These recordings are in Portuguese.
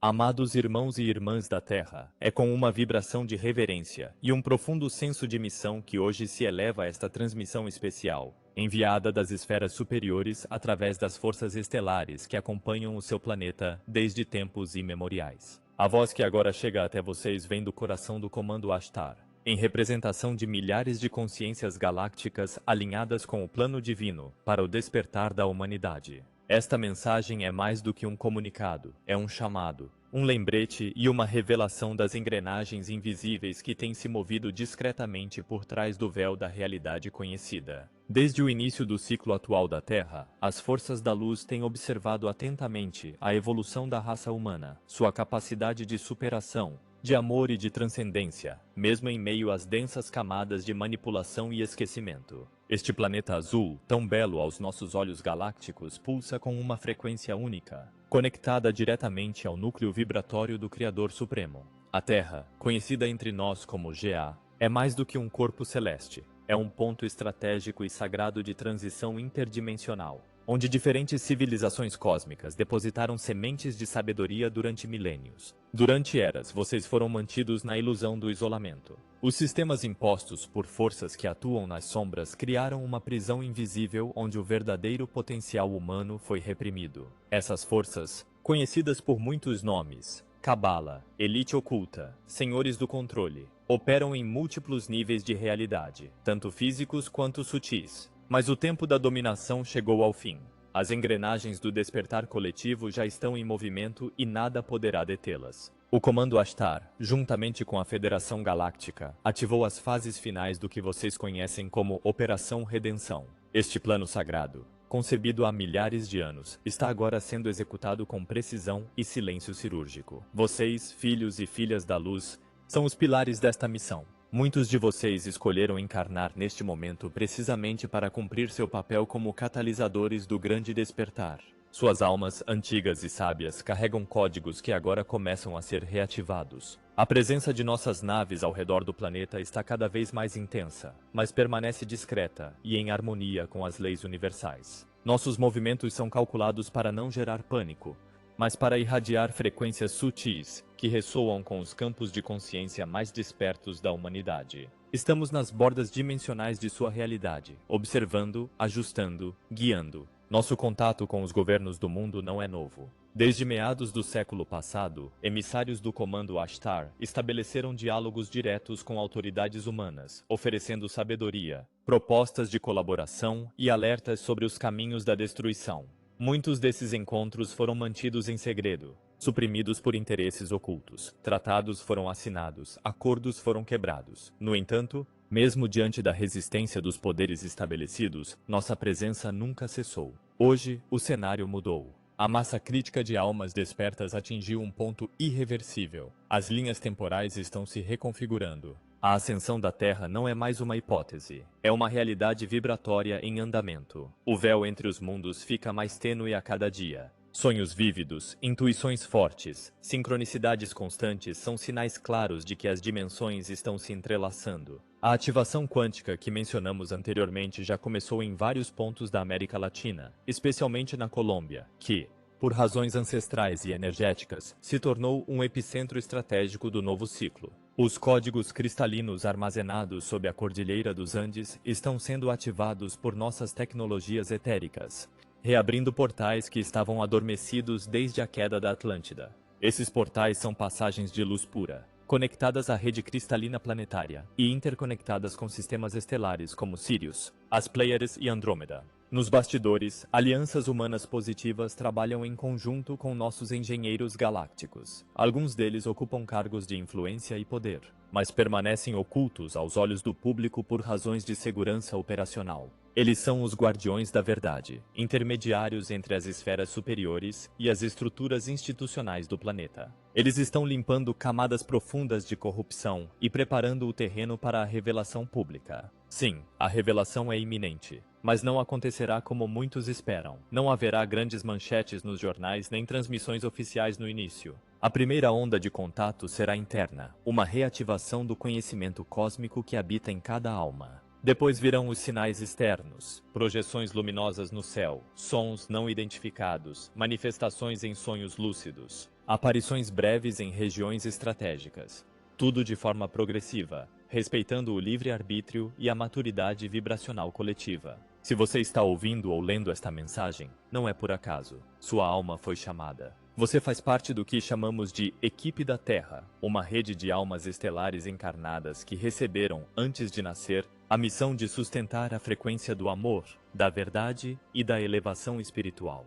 Amados irmãos e irmãs da Terra, é com uma vibração de reverência e um profundo senso de missão que hoje se eleva esta transmissão especial, enviada das esferas superiores através das forças estelares que acompanham o seu planeta desde tempos imemoriais. A voz que agora chega até vocês vem do coração do Comando Ashtar, em representação de milhares de consciências galácticas alinhadas com o plano divino para o despertar da humanidade. Esta mensagem é mais do que um comunicado, é um chamado, um lembrete e uma revelação das engrenagens invisíveis que têm se movido discretamente por trás do véu da realidade conhecida. Desde o início do ciclo atual da Terra, as forças da luz têm observado atentamente a evolução da raça humana, sua capacidade de superação, de amor e de transcendência, mesmo em meio às densas camadas de manipulação e esquecimento. Este planeta azul, tão belo aos nossos olhos galácticos, pulsa com uma frequência única, conectada diretamente ao núcleo vibratório do Criador Supremo. A Terra, conhecida entre nós como GA, é mais do que um corpo celeste. É um ponto estratégico e sagrado de transição interdimensional, onde diferentes civilizações cósmicas depositaram sementes de sabedoria durante milênios. Durante eras, vocês foram mantidos na ilusão do isolamento. Os sistemas impostos por forças que atuam nas sombras criaram uma prisão invisível onde o verdadeiro potencial humano foi reprimido. Essas forças, conhecidas por muitos nomes, Cabala, Elite Oculta, Senhores do Controle, operam em múltiplos níveis de realidade, tanto físicos quanto sutis. Mas o tempo da dominação chegou ao fim. As engrenagens do despertar coletivo já estão em movimento e nada poderá detê-las. O Comando Ashtar, juntamente com a Federação Galáctica, ativou as fases finais do que vocês conhecem como Operação Redenção. Este plano sagrado, concebido há milhares de anos, está agora sendo executado com precisão e silêncio cirúrgico. Vocês, filhos e filhas da luz, são os pilares desta missão. Muitos de vocês escolheram encarnar neste momento precisamente para cumprir seu papel como catalisadores do grande despertar. Suas almas, antigas e sábias, carregam códigos que agora começam a ser reativados. A presença de nossas naves ao redor do planeta está cada vez mais intensa, mas permanece discreta e em harmonia com as leis universais. Nossos movimentos são calculados para não gerar pânico, mas para irradiar frequências sutis que ressoam com os campos de consciência mais despertos da humanidade. Estamos nas bordas dimensionais de sua realidade, observando, ajustando, guiando. Nosso contato com os governos do mundo não é novo. Desde meados do século passado, emissários do Comando Ashtar estabeleceram diálogos diretos com autoridades humanas, oferecendo sabedoria, propostas de colaboração e alertas sobre os caminhos da destruição. Muitos desses encontros foram mantidos em segredo, suprimidos por interesses ocultos. Tratados foram assinados, acordos foram quebrados. No entanto, mesmo diante da resistência dos poderes estabelecidos, nossa presença nunca cessou. Hoje, o cenário mudou. A massa crítica de almas despertas atingiu um ponto irreversível. As linhas temporais estão se reconfigurando. A ascensão da Terra não é mais uma hipótese. É uma realidade vibratória em andamento. O véu entre os mundos fica mais tênue a cada dia. Sonhos vívidos, intuições fortes, sincronicidades constantes são sinais claros de que as dimensões estão se entrelaçando. A ativação quântica que mencionamos anteriormente já começou em vários pontos da América Latina, especialmente na Colômbia, que, por razões ancestrais e energéticas, se tornou um epicentro estratégico do novo ciclo. Os códigos cristalinos armazenados sob a Cordilheira dos Andes estão sendo ativados por nossas tecnologias etéricas, reabrindo portais que estavam adormecidos desde a queda da Atlântida. Esses portais são passagens de luz pura, conectadas à rede cristalina planetária e interconectadas com sistemas estelares como Sirius, as Pleiades e Andrômeda. Nos bastidores, alianças humanas positivas trabalham em conjunto com nossos engenheiros galácticos. Alguns deles ocupam cargos de influência e poder, mas permanecem ocultos aos olhos do público por razões de segurança operacional. Eles são os guardiões da verdade, intermediários entre as esferas superiores e as estruturas institucionais do planeta. Eles estão limpando camadas profundas de corrupção e preparando o terreno para a revelação pública. Sim, a revelação é iminente, mas não acontecerá como muitos esperam. Não haverá grandes manchetes nos jornais nem transmissões oficiais no início. A primeira onda de contato será interna, uma reativação do conhecimento cósmico que habita em cada alma. Depois virão os sinais externos, projeções luminosas no céu, sons não identificados, manifestações em sonhos lúcidos. Aparições breves em regiões estratégicas. Tudo de forma progressiva, respeitando o livre-arbítrio e a maturidade vibracional coletiva. Se você está ouvindo ou lendo esta mensagem, não é por acaso. Sua alma foi chamada. Você faz parte do que chamamos de Equipe da Terra, uma rede de almas estelares encarnadas que receberam, antes de nascer, a missão de sustentar a frequência do amor, da verdade e da elevação espiritual.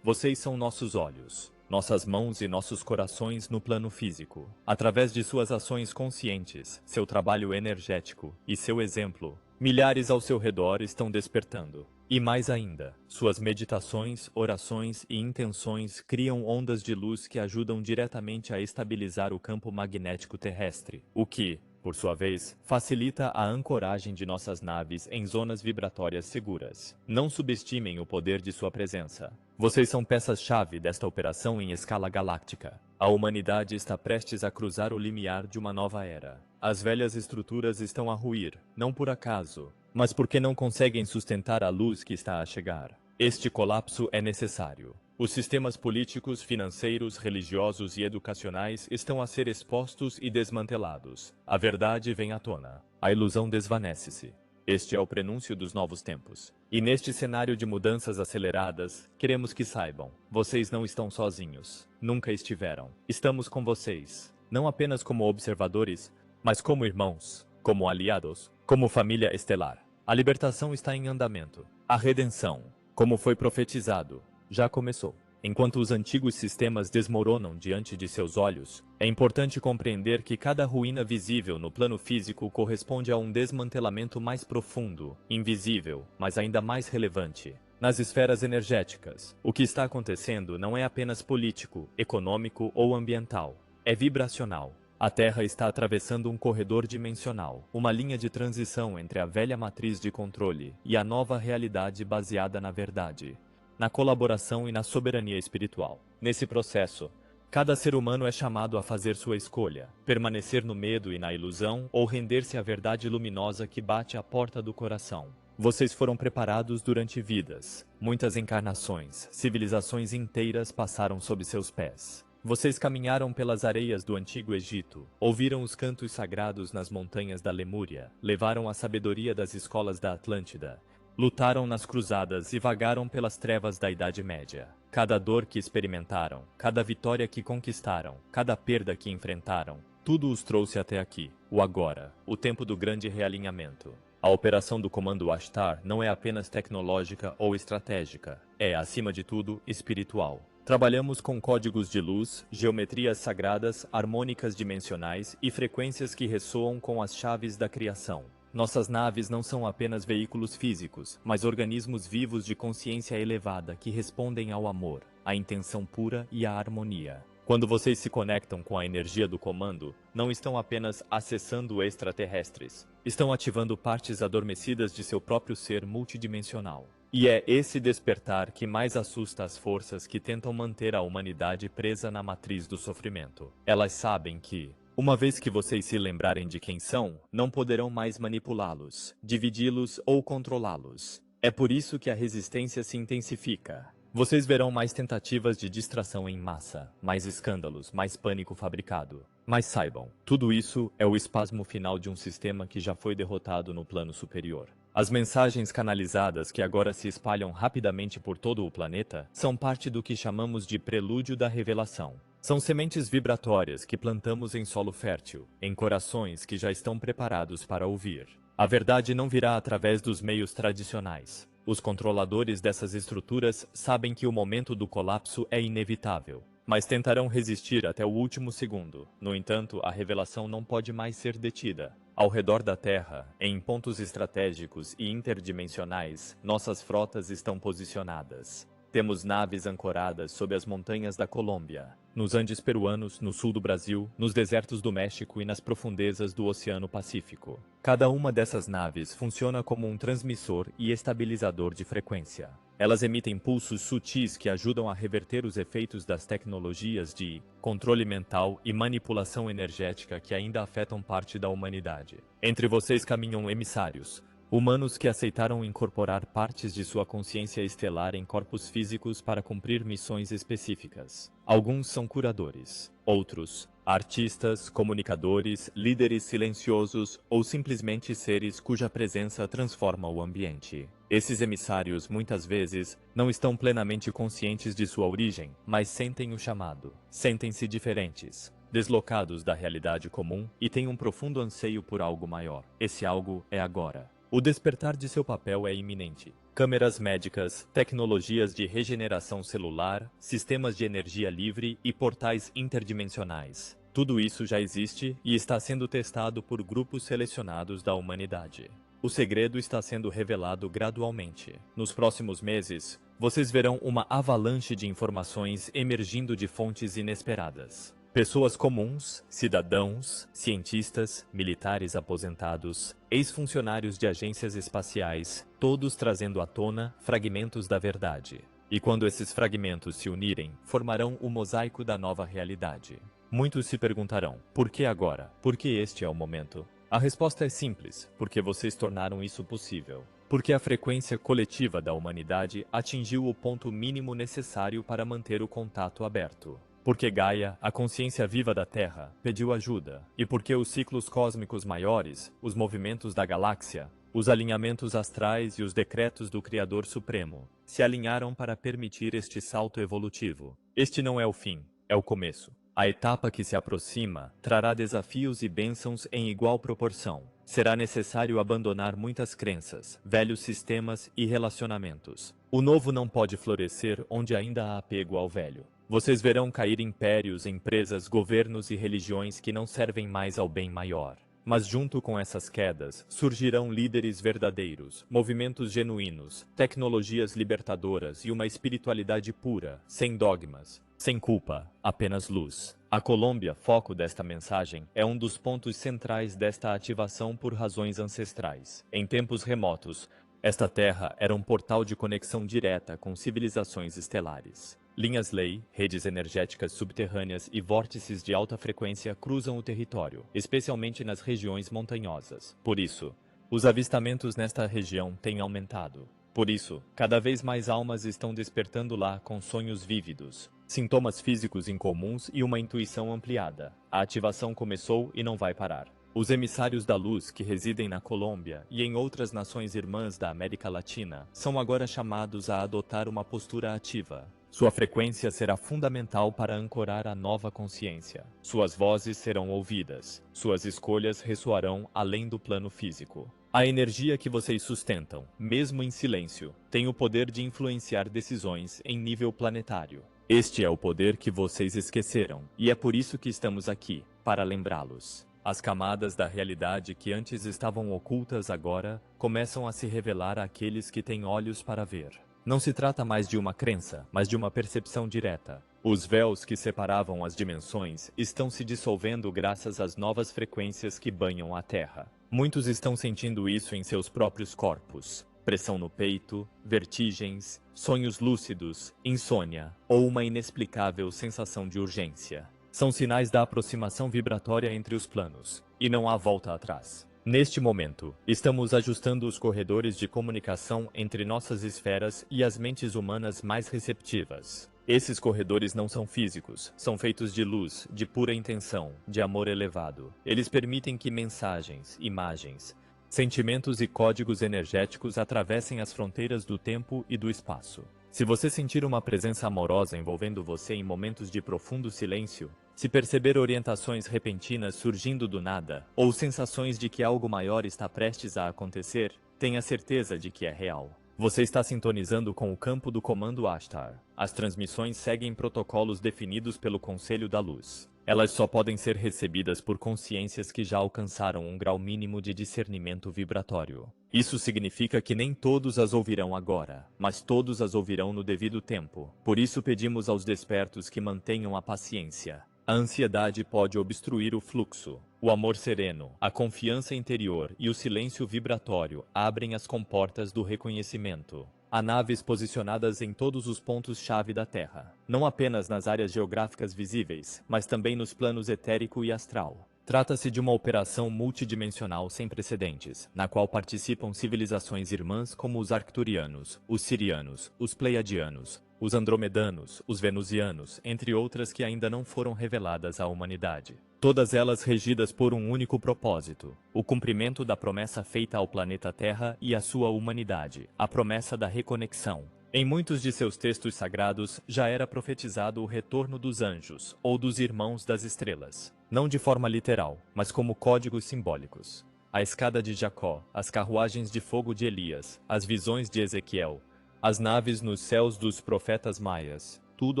Vocês são nossos olhos, nossas mãos e nossos corações no plano físico. Através de suas ações conscientes, seu trabalho energético e seu exemplo, milhares ao seu redor estão despertando. E mais ainda, suas meditações, orações e intenções criam ondas de luz que ajudam diretamente a estabilizar o campo magnético terrestre, o que, por sua vez, facilita a ancoragem de nossas naves em zonas vibratórias seguras. Não subestimem o poder de sua presença. Vocês são peças-chave desta operação em escala galáctica. A humanidade está prestes a cruzar o limiar de uma nova era. As velhas estruturas estão a ruir, não por acaso, mas porque não conseguem sustentar a luz que está a chegar. Este colapso é necessário. Os sistemas políticos, financeiros, religiosos e educacionais estão a ser expostos e desmantelados. A verdade vem à tona. A ilusão desvanece-se. Este é o prenúncio dos novos tempos. E neste cenário de mudanças aceleradas, queremos que saibam, vocês não estão sozinhos. Nunca estiveram. Estamos com vocês, não apenas como observadores, mas como irmãos, como aliados, como família estelar. A libertação está em andamento. A redenção, como foi profetizado, já começou. Enquanto os antigos sistemas desmoronam diante de seus olhos, é importante compreender que cada ruína visível no plano físico corresponde a um desmantelamento mais profundo, invisível, mas ainda mais relevante. Nas esferas energéticas, o que está acontecendo não é apenas político, econômico ou ambiental. É vibracional. A Terra está atravessando um corredor dimensional, uma linha de transição entre a velha matriz de controle e a nova realidade baseada na verdade, na colaboração e na soberania espiritual. Nesse processo, cada ser humano é chamado a fazer sua escolha, permanecer no medo e na ilusão ou render-se à verdade luminosa que bate à porta do coração. Vocês foram preparados durante vidas. Muitas encarnações, civilizações inteiras passaram sob seus pés. Vocês caminharam pelas areias do Antigo Egito, ouviram os cantos sagrados nas montanhas da Lemúria, levaram a sabedoria das escolas da Atlântida, lutaram nas cruzadas e vagaram pelas trevas da Idade Média. Cada dor que experimentaram, cada vitória que conquistaram, cada perda que enfrentaram, tudo os trouxe até aqui, o agora, o tempo do grande realinhamento. A operação do Comando Ashtar não é apenas tecnológica ou estratégica, é, acima de tudo, espiritual. Trabalhamos com códigos de luz, geometrias sagradas, harmônicas dimensionais e frequências que ressoam com as chaves da criação. Nossas naves não são apenas veículos físicos, mas organismos vivos de consciência elevada que respondem ao amor, à intenção pura e à harmonia. Quando vocês se conectam com a energia do comando, não estão apenas acessando extraterrestres, estão ativando partes adormecidas de seu próprio ser multidimensional. E é esse despertar que mais assusta as forças que tentam manter a humanidade presa na matriz do sofrimento. Elas sabem que, uma vez que vocês se lembrarem de quem são, não poderão mais manipulá-los, dividi-los ou controlá-los. É por isso que a resistência se intensifica. Vocês verão mais tentativas de distração em massa, mais escândalos, mais pânico fabricado. Mas saibam, tudo isso é o espasmo final de um sistema que já foi derrotado no plano superior. As mensagens canalizadas que agora se espalham rapidamente por todo o planeta são parte do que chamamos de prelúdio da revelação. São sementes vibratórias que plantamos em solo fértil, em corações que já estão preparados para ouvir. A verdade não virá através dos meios tradicionais. Os controladores dessas estruturas sabem que o momento do colapso é inevitável, mas tentarão resistir até o último segundo. No entanto, a revelação não pode mais ser detida. Ao redor da Terra, em pontos estratégicos e interdimensionais, nossas frotas estão posicionadas. Temos naves ancoradas sob as montanhas da Colômbia, nos Andes peruanos, no sul do Brasil, nos desertos do México e nas profundezas do Oceano Pacífico. Cada uma dessas naves funciona como um transmissor e estabilizador de frequência. Elas emitem pulsos sutis que ajudam a reverter os efeitos das tecnologias de controle mental e manipulação energética que ainda afetam parte da humanidade. Entre vocês caminham emissários, Humanos que aceitaram incorporar partes de sua consciência estelar em corpos físicos para cumprir missões específicas. Alguns são curadores, outros, artistas, comunicadores, líderes silenciosos ou simplesmente seres cuja presença transforma o ambiente. Esses emissários, muitas vezes, não estão plenamente conscientes de sua origem, mas sentem o chamado. Sentem-se diferentes, deslocados da realidade comum e têm um profundo anseio por algo maior. Esse algo é agora. O despertar de seu papel é iminente. Câmeras médicas, tecnologias de regeneração celular, sistemas de energia livre e portais interdimensionais. Tudo isso já existe e está sendo testado por grupos selecionados da humanidade. O segredo está sendo revelado gradualmente. Nos próximos meses, vocês verão uma avalanche de informações emergindo de fontes inesperadas. Pessoas comuns, cidadãos, cientistas, militares aposentados, ex-funcionários de agências espaciais, todos trazendo à tona fragmentos da verdade. E quando esses fragmentos se unirem, formarão o mosaico da nova realidade. Muitos se perguntarão, por que agora? Por que este é o momento? A resposta é simples, porque vocês tornaram isso possível. Porque a frequência coletiva da humanidade atingiu o ponto mínimo necessário para manter o contato aberto. Porque Gaia, a consciência viva da Terra, pediu ajuda, e porque os ciclos cósmicos maiores, os movimentos da galáxia, os alinhamentos astrais e os decretos do Criador Supremo, se alinharam para permitir este salto evolutivo. Este não é o fim, é o começo. A etapa que se aproxima trará desafios e bênçãos em igual proporção. Será necessário abandonar muitas crenças, velhos sistemas e relacionamentos. O novo não pode florescer onde ainda há apego ao velho. Vocês verão cair impérios, empresas, governos e religiões que não servem mais ao bem maior. Mas junto com essas quedas, surgirão líderes verdadeiros, movimentos genuínos, tecnologias libertadoras e uma espiritualidade pura, sem dogmas, sem culpa, apenas luz. A Colômbia, foco desta mensagem, é um dos pontos centrais desta ativação por razões ancestrais. Em tempos remotos, esta terra era um portal de conexão direta com civilizações estelares. Linhas-lei, redes energéticas subterrâneas e vórtices de alta frequência cruzam o território, especialmente nas regiões montanhosas. Por isso, os avistamentos nesta região têm aumentado. Por isso, cada vez mais almas estão despertando lá com sonhos vívidos, sintomas físicos incomuns e uma intuição ampliada. A ativação começou e não vai parar. Os emissários da luz que residem na Colômbia e em outras nações irmãs da América Latina são agora chamados a adotar uma postura ativa. Sua frequência será fundamental para ancorar a nova consciência. Suas vozes serão ouvidas. Suas escolhas ressoarão além do plano físico. A energia que vocês sustentam, mesmo em silêncio, tem o poder de influenciar decisões em nível planetário. Este é o poder que vocês esqueceram, e é por isso que estamos aqui, para lembrá-los. As camadas da realidade que antes estavam ocultas agora começam a se revelar àqueles que têm olhos para ver. Não se trata mais de uma crença, mas de uma percepção direta. Os véus que separavam as dimensões estão se dissolvendo graças às novas frequências que banham a Terra. Muitos estão sentindo isso em seus próprios corpos. Pressão no peito, vertigens, sonhos lúcidos, insônia ou uma inexplicável sensação de urgência. São sinais da aproximação vibratória entre os planos, e não há volta atrás. Neste momento, estamos ajustando os corredores de comunicação entre nossas esferas e as mentes humanas mais receptivas. Esses corredores não são físicos, são feitos de luz, de pura intenção, de amor elevado. Eles permitem que mensagens, imagens, sentimentos e códigos energéticos atravessem as fronteiras do tempo e do espaço. Se você sentir uma presença amorosa envolvendo você em momentos de profundo silêncio, se perceber orientações repentinas surgindo do nada, ou sensações de que algo maior está prestes a acontecer, tenha certeza de que é real. Você está sintonizando com o campo do comando Ashtar. As transmissões seguem protocolos definidos pelo Conselho da Luz. Elas só podem ser recebidas por consciências que já alcançaram um grau mínimo de discernimento vibratório. Isso significa que nem todos as ouvirão agora, mas todos as ouvirão no devido tempo. Por isso pedimos aos despertos que mantenham a paciência. A ansiedade pode obstruir o fluxo. O amor sereno, a confiança interior e o silêncio vibratório abrem as comportas do reconhecimento. Há naves posicionadas em todos os pontos-chave da Terra, não apenas nas áreas geográficas visíveis, mas também nos planos etérico e astral. Trata-se de uma operação multidimensional sem precedentes, na qual participam civilizações irmãs como os Arcturianos, os Sirianos, os Pleiadianos, os Andromedanos, os Venusianos, entre outras que ainda não foram reveladas à humanidade. Todas elas regidas por um único propósito: o cumprimento da promessa feita ao planeta Terra e à sua humanidade, a promessa da reconexão. Em muitos de seus textos sagrados já era profetizado o retorno dos anjos, ou dos irmãos das estrelas. Não de forma literal, mas como códigos simbólicos. A escada de Jacó, as carruagens de fogo de Elias, as visões de Ezequiel, as naves nos céus dos profetas maias, tudo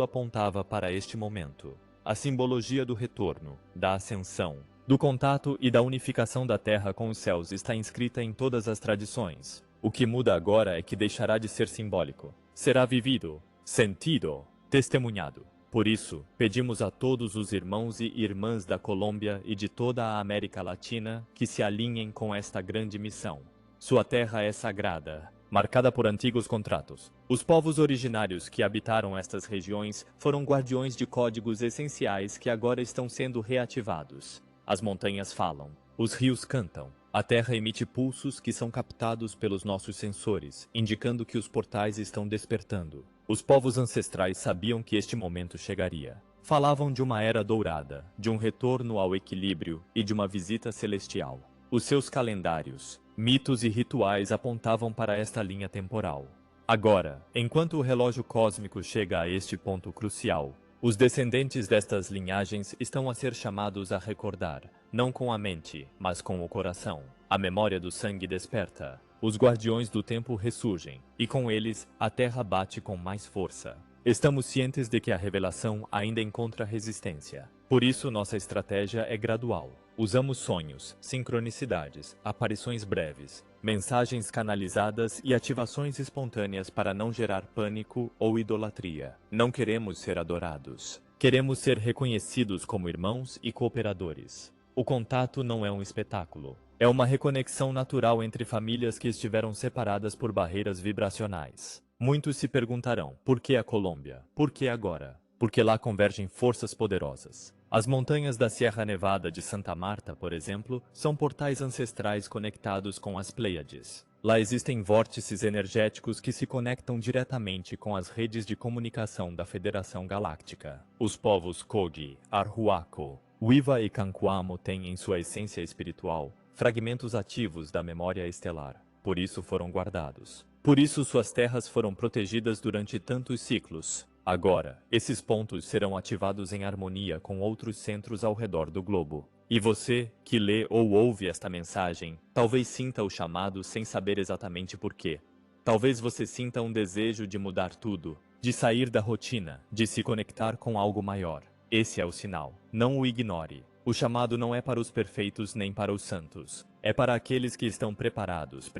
apontava para este momento. A simbologia do retorno, da ascensão, do contato e da unificação da terra com os céus está inscrita em todas as tradições. O que muda agora é que deixará de ser simbólico. Será vivido, sentido, testemunhado. Por isso, pedimos a todos os irmãos e irmãs da Colômbia e de toda a América Latina que se alinhem com esta grande missão. Sua terra é sagrada, marcada por antigos contratos. Os povos originários que habitaram estas regiões foram guardiões de códigos essenciais que agora estão sendo reativados. As montanhas falam, os rios cantam. A Terra emite pulsos que são captados pelos nossos sensores, indicando que os portais estão despertando. Os povos ancestrais sabiam que este momento chegaria. Falavam de uma era dourada, de um retorno ao equilíbrio e de uma visita celestial. Os seus calendários, mitos e rituais apontavam para esta linha temporal. Agora, enquanto o relógio cósmico chega a este ponto crucial, os descendentes destas linhagens estão a ser chamados a recordar, não com a mente, mas com o coração. A memória do sangue desperta. Os guardiões do tempo ressurgem, e com eles, a Terra bate com mais força. Estamos cientes de que a revelação ainda encontra resistência. Por isso, nossa estratégia é gradual. Usamos sonhos, sincronicidades, aparições breves, mensagens canalizadas e ativações espontâneas para não gerar pânico ou idolatria. Não queremos ser adorados. Queremos ser reconhecidos como irmãos e cooperadores. O contato não é um espetáculo. É uma reconexão natural entre famílias que estiveram separadas por barreiras vibracionais. Muitos se perguntarão, por que a Colômbia? Por que agora? Porque lá convergem forças poderosas. As montanhas da Sierra Nevada de Santa Marta, por exemplo, são portais ancestrais conectados com as Pleiades. Lá existem vórtices energéticos que se conectam diretamente com as redes de comunicação da Federação Galáctica. Os povos Kogi, Arhuaco, Wiwa e Kankuamo têm em sua essência espiritual fragmentos ativos da memória estelar. Por isso foram guardados. Por isso suas terras foram protegidas durante tantos ciclos. Agora, esses pontos serão ativados em harmonia com outros centros ao redor do globo. E você, que lê ou ouve esta mensagem, talvez sinta o chamado sem saber exatamente por quê. Talvez você sinta um desejo de mudar tudo, de sair da rotina, de se conectar com algo maior. Esse é o sinal. Não o ignore. O chamado não é para os perfeitos nem para os santos. É para aqueles que estão preparados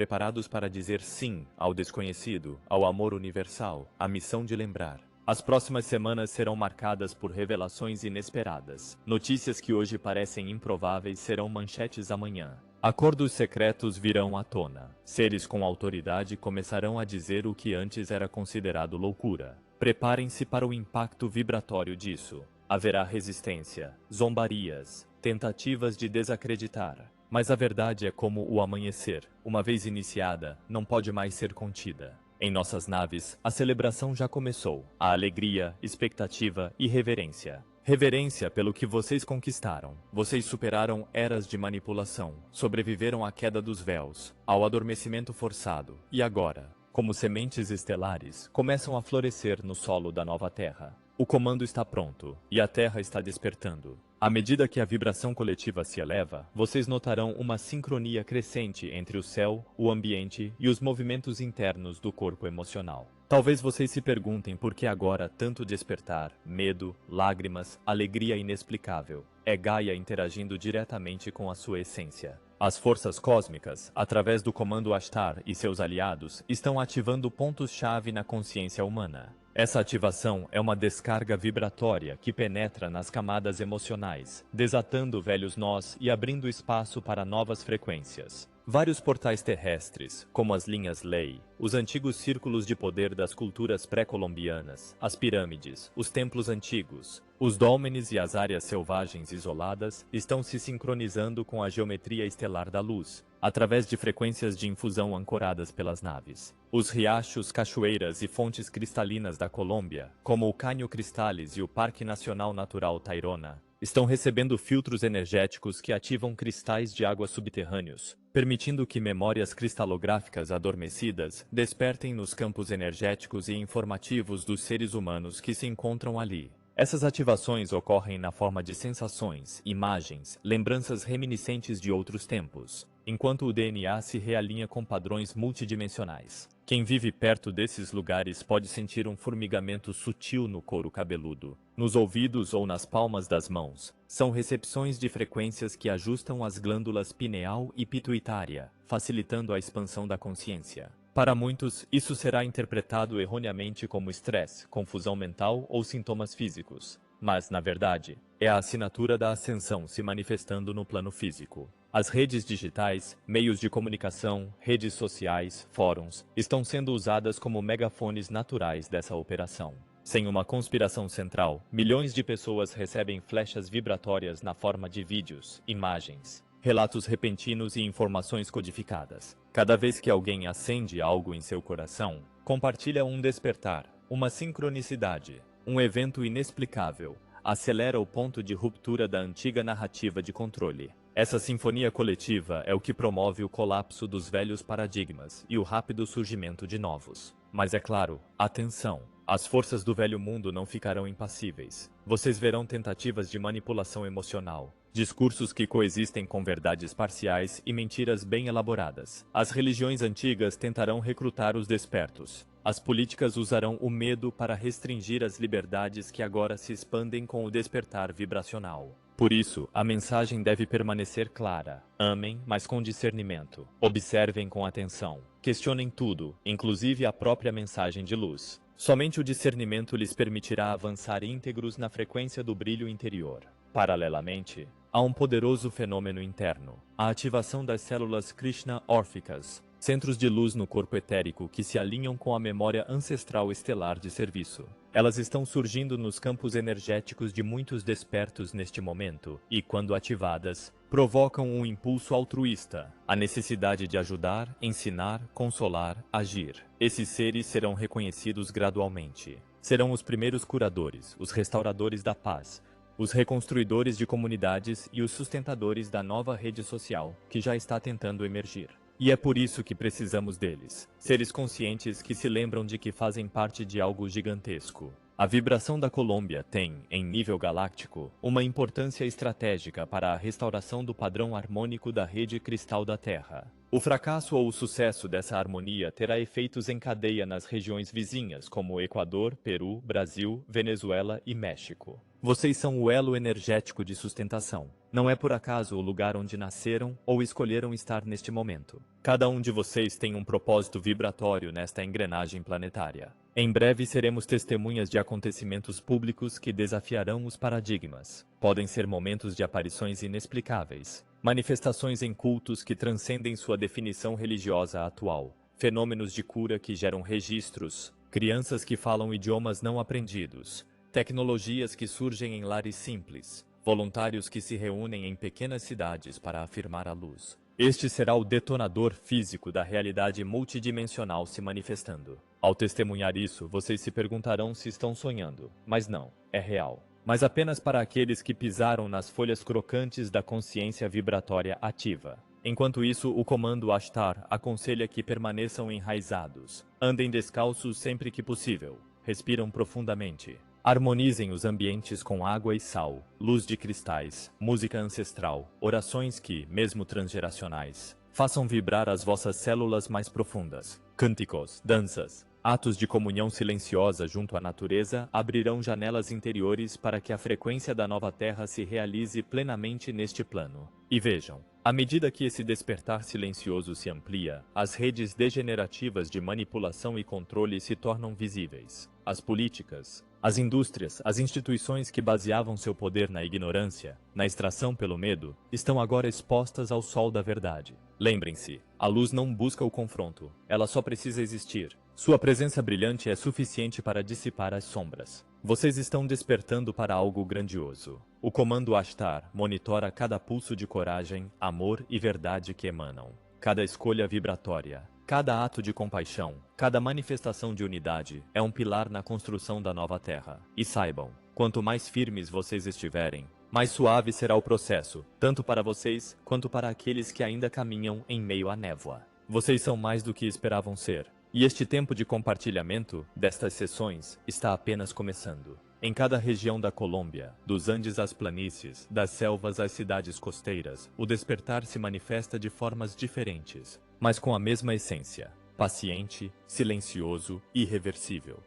para dizer sim ao desconhecido, ao amor universal, à missão de lembrar. As próximas semanas serão marcadas por revelações inesperadas. Notícias que hoje parecem improváveis serão manchetes amanhã. Acordos secretos virão à tona. Seres com autoridade começarão a dizer o que antes era considerado loucura. Preparem-se para o impacto vibratório disso. Haverá resistência, zombarias, tentativas de desacreditar. Mas a verdade é como o amanhecer. Uma vez iniciada, não pode mais ser contida. Em nossas naves, a celebração já começou. A alegria, expectativa e reverência. Reverência pelo que vocês conquistaram. Vocês superaram eras de manipulação, sobreviveram à queda dos véus, ao adormecimento forçado, e agora, como sementes estelares, começam a florescer no solo da nova Terra. O comando está pronto, e a Terra está despertando. À medida que a vibração coletiva se eleva, vocês notarão uma sincronia crescente entre o céu, o ambiente e os movimentos internos do corpo emocional. Talvez vocês se perguntem por que agora tanto despertar, medo, lágrimas, alegria inexplicável. É Gaia interagindo diretamente com a sua essência. As forças cósmicas, através do comando Ashtar e seus aliados, estão ativando pontos-chave na consciência humana. Essa ativação é uma descarga vibratória que penetra nas camadas emocionais, desatando velhos nós e abrindo espaço para novas frequências. Vários portais terrestres, como as linhas Lei, os antigos círculos de poder das culturas pré-colombianas, as pirâmides, os templos antigos, Os dólmenes e as áreas selvagens isoladas estão se sincronizando com a geometria estelar da luz, através de frequências de infusão ancoradas pelas naves. Os riachos, cachoeiras e fontes cristalinas da Colômbia, como o Caño Cristales e o Parque Nacional Natural Tayrona, estão recebendo filtros energéticos que ativam cristais de água subterrâneos, permitindo que memórias cristalográficas adormecidas despertem nos campos energéticos e informativos dos seres humanos que se encontram ali. Essas ativações ocorrem na forma de sensações, imagens, lembranças reminiscentes de outros tempos, enquanto o DNA se realinha com padrões multidimensionais. Quem vive perto desses lugares pode sentir um formigamento sutil no couro cabeludo, nos ouvidos ou nas palmas das mãos. São recepções de frequências que ajustam as glândulas pineal e pituitária, facilitando a expansão da consciência. Para muitos, isso será interpretado erroneamente como estresse, confusão mental ou sintomas físicos. Mas, na verdade, é a assinatura da ascensão se manifestando no plano físico. As redes digitais, meios de comunicação, redes sociais, fóruns, estão sendo usadas como megafones naturais dessa operação. Sem uma conspiração central, milhões de pessoas recebem flechas vibratórias na forma de vídeos, imagens, relatos repentinos e informações codificadas. Cada vez que alguém acende algo em seu coração, compartilha um despertar, uma sincronicidade, um evento inexplicável, acelera o ponto de ruptura da antiga narrativa de controle. Essa sinfonia coletiva é o que promove o colapso dos velhos paradigmas e o rápido surgimento de novos. Mas é claro, atenção! As forças do velho mundo não ficarão impassíveis. Vocês verão tentativas de manipulação emocional, discursos que coexistem com verdades parciais e mentiras bem elaboradas. As religiões antigas tentarão recrutar os despertos. As políticas usarão o medo para restringir as liberdades que agora se expandem com o despertar vibracional. Por isso, a mensagem deve permanecer clara. Amem, mas com discernimento. Observem com atenção. Questionem tudo, inclusive a própria mensagem de luz. Somente o discernimento lhes permitirá avançar íntegros na frequência do brilho interior. Paralelamente, há um poderoso fenômeno interno, a ativação das células Krishna órficas, centros de luz no corpo etérico que se alinham com a memória ancestral estelar de serviço. Elas estão surgindo nos campos energéticos de muitos despertos neste momento e, quando ativadas, provocam um impulso altruísta, a necessidade de ajudar, ensinar, consolar, agir. Esses seres serão reconhecidos gradualmente. Serão os primeiros curadores, os restauradores da paz, os reconstruidores de comunidades e os sustentadores da nova rede social que já está tentando emergir. E é por isso que precisamos deles. Seres conscientes que se lembram de que fazem parte de algo gigantesco. A vibração da Colômbia tem, em nível galáctico, uma importância estratégica para a restauração do padrão harmônico da rede cristal da Terra. O fracasso ou o sucesso dessa harmonia terá efeitos em cadeia nas regiões vizinhas, como Equador, Peru, Brasil, Venezuela e México. Vocês são o elo energético de sustentação. Não é por acaso o lugar onde nasceram ou escolheram estar neste momento. Cada um de vocês tem um propósito vibratório nesta engrenagem planetária. Em breve seremos testemunhas de acontecimentos públicos que desafiarão os paradigmas. Podem ser momentos de aparições inexplicáveis, manifestações em cultos que transcendem sua definição religiosa atual, fenômenos de cura que geram registros, crianças que falam idiomas não aprendidos, tecnologias que surgem em lares simples, voluntários que se reúnem em pequenas cidades para afirmar a luz. Este será o detonador físico da realidade multidimensional se manifestando. Ao testemunhar isso, vocês se perguntarão se estão sonhando, mas não, é real. Mas apenas para aqueles que pisaram nas folhas crocantes da consciência vibratória ativa. Enquanto isso, o comando Ashtar aconselha que permaneçam enraizados, andem descalços sempre que possível, respiram profundamente. Harmonizem os ambientes com água e sal, luz de cristais, música ancestral, orações que, mesmo transgeracionais, façam vibrar as vossas células mais profundas. Cânticos, danças, atos de comunhão silenciosa junto à natureza abrirão janelas interiores para que a frequência da nova Terra se realize plenamente neste plano. E vejam, à medida que esse despertar silencioso se amplia, as redes degenerativas de manipulação e controle se tornam visíveis. As políticas, as indústrias, as instituições que baseavam seu poder na ignorância, na extração pelo medo, estão agora expostas ao sol da verdade. Lembrem-se, a luz não busca o confronto, ela só precisa existir. Sua presença brilhante é suficiente para dissipar as sombras. Vocês estão despertando para algo grandioso. O Comando Ashtar monitora cada pulso de coragem, amor e verdade que emanam. Cada escolha vibratória, cada ato de compaixão, cada manifestação de unidade é um pilar na construção da nova Terra. E saibam, quanto mais firmes vocês estiverem, mais suave será o processo, tanto para vocês quanto para aqueles que ainda caminham em meio à névoa. Vocês são mais do que esperavam ser. E este tempo de compartilhamento destas sessões está apenas começando. Em cada região da Colômbia, dos Andes às planícies, das selvas às cidades costeiras, o despertar se manifesta de formas diferentes, mas com a mesma essência: paciente, silencioso e irreversível.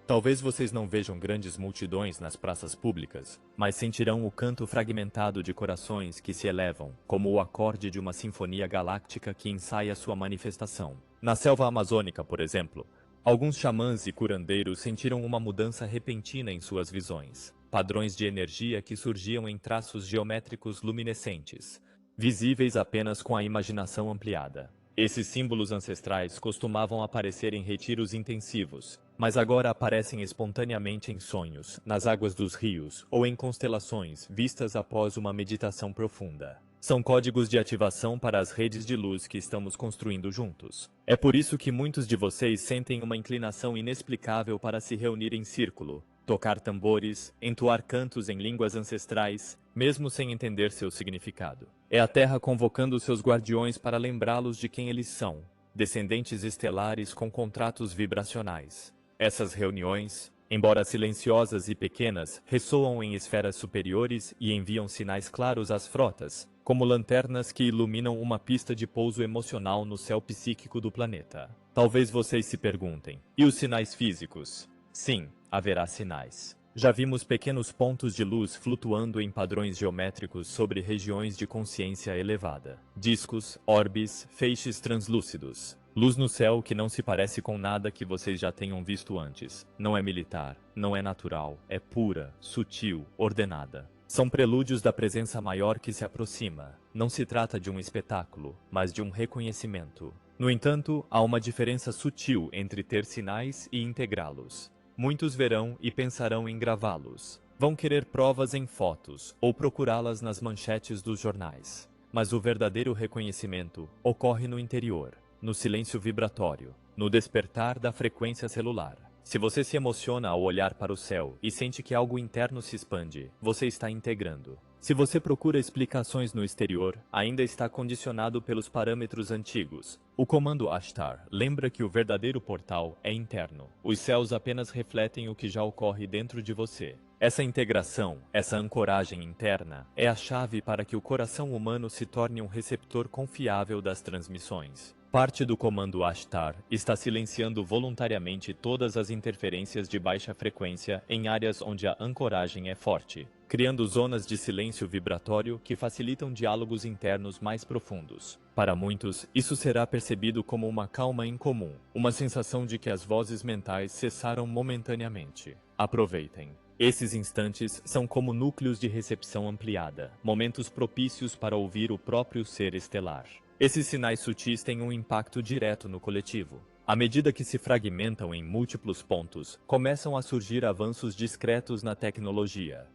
Talvez vocês não vejam grandes multidões nas praças públicas, mas sentirão o canto fragmentado de corações que se elevam, como o acorde de uma sinfonia galáctica que ensaia sua manifestação. Na selva amazônica, por exemplo, alguns xamãs e curandeiros sentiram uma mudança repentina em suas visões. Padrões de energia que surgiam em traços geométricos luminescentes, visíveis apenas com a imaginação ampliada. Esses símbolos ancestrais costumavam aparecer em retiros intensivos, mas agora aparecem espontaneamente em sonhos, nas águas dos rios ou em constelações vistas após uma meditação profunda. São códigos de ativação para as redes de luz que estamos construindo juntos. É por isso que muitos de vocês sentem uma inclinação inexplicável para se reunir em círculo, tocar tambores, entoar cantos em línguas ancestrais, mesmo sem entender seu significado. É a Terra convocando seus guardiões para lembrá-los de quem eles são, descendentes estelares com contratos vibracionais. Essas reuniões, embora silenciosas e pequenas, ressoam em esferas superiores e enviam sinais claros às frotas, como lanternas que iluminam uma pista de pouso emocional no céu psíquico do planeta. Talvez vocês se perguntem: e os sinais físicos? Sim, haverá sinais. Já vimos pequenos pontos de luz flutuando em padrões geométricos sobre regiões de consciência elevada. Discos, orbes, feixes translúcidos. Luz no céu que não se parece com nada que vocês já tenham visto antes. Não é militar, não é natural, é pura, sutil, ordenada. São prelúdios da presença maior que se aproxima. Não se trata de um espetáculo, mas de um reconhecimento. No entanto, há uma diferença sutil entre ter sinais e integrá-los. Muitos verão e pensarão em gravá-los. Vão querer provas em fotos ou procurá-las nas manchetes dos jornais. Mas o verdadeiro reconhecimento ocorre no interior, no silêncio vibratório, no despertar da frequência celular. Se você se emociona ao olhar para o céu e sente que algo interno se expande, você está integrando. Se você procura explicações no exterior, ainda está condicionado pelos parâmetros antigos. O Comando Ashtar lembra que o verdadeiro portal é interno. Os céus apenas refletem o que já ocorre dentro de você. Essa integração, essa ancoragem interna, é a chave para que o coração humano se torne um receptor confiável das transmissões. Parte do Comando Ashtar está silenciando voluntariamente todas as interferências de baixa frequência em áreas onde a ancoragem é forte, criando zonas de silêncio vibratório que facilitam diálogos internos mais profundos. Para muitos, isso será percebido como uma calma incomum, uma sensação de que as vozes mentais cessaram momentaneamente. Aproveitem. Esses instantes são como núcleos de recepção ampliada, momentos propícios para ouvir o próprio ser estelar. Esses sinais sutis têm um impacto direto no coletivo. À medida que se fragmentam em múltiplos pontos, começam a surgir avanços discretos na tecnologia.